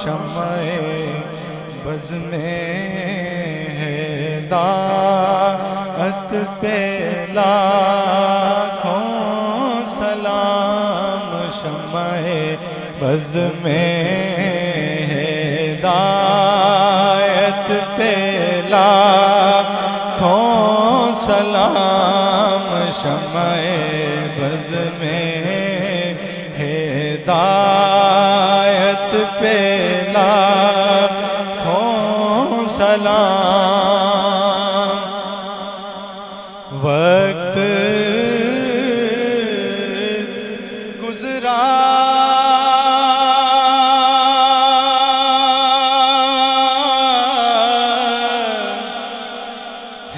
شمع بز میں ہدایت پہ لاکھوں سلام، شمع بز میں ہدایت پہ لاکھوں سلام، شمع بز میں ہدایت پہ لاکھوں سلام۔ وقت گزرا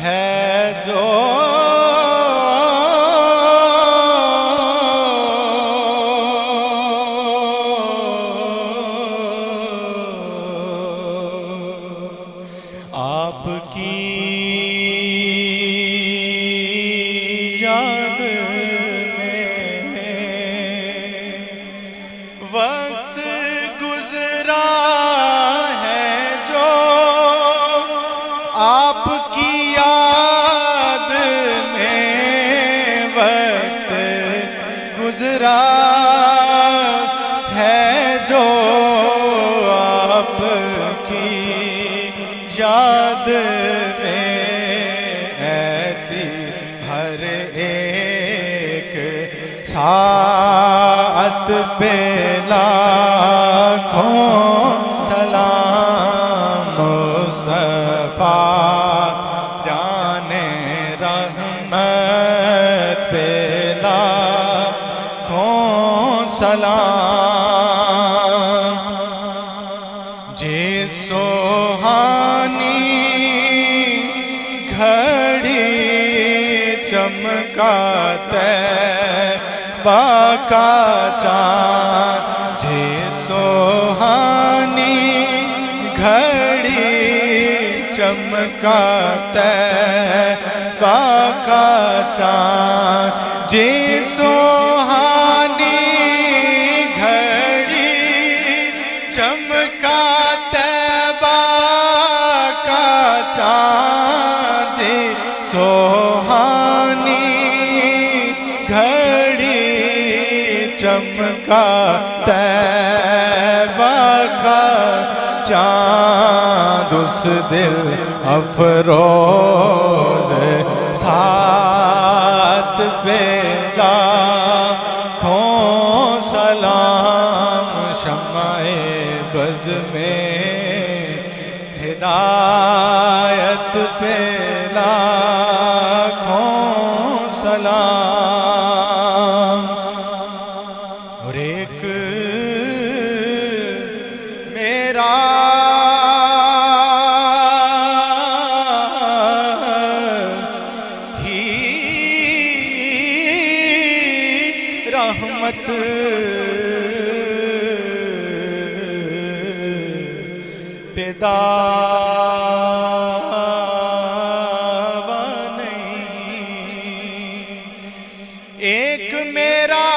ہے جو آپ کی یاد میں وقت گزرا ہے جو، آپ کی یاد میں وقت گزرا ہے جو، آپ کی یاد میں ایسی ہر ایک ساعت پہ لاکھوں سلام، مصطفیٰ جان رحمت پہ لاکھوں سلام۔ جس سوہانی گھڑی چمکا طیبہ کا چاند، جس سوہانی گھڑی چمکا طیبہ کا چاند، جس سوہانی گھڑی چمکا طیبہ کا چاند، سوہانی گھڑی چمکا طیبہ کا چاند، اس دل افروز ساتھ پہ لاکھوں سلام، شمع بز میں ہدایت پہ لاکھوں سلام۔ اور ایک میرا ہی رحمت پہ دعویٰ نہیں، ایک میرا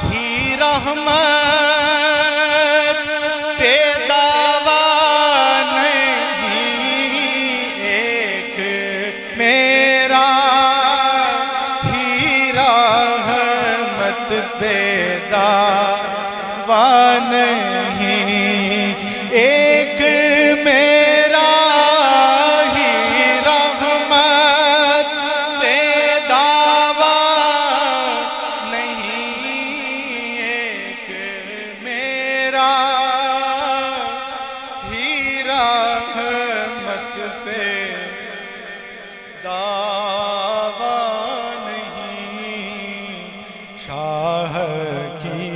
ہی رحمت پہ دعویٰ نہیں، ایک میرا ہی رحمت پہ دعویٰ نہیں، ایک میرا ہی رحمت پہ دعویٰ نہیں، ایک میرا ہی رحمت پہ دعویٰ نہیں، شاہ کی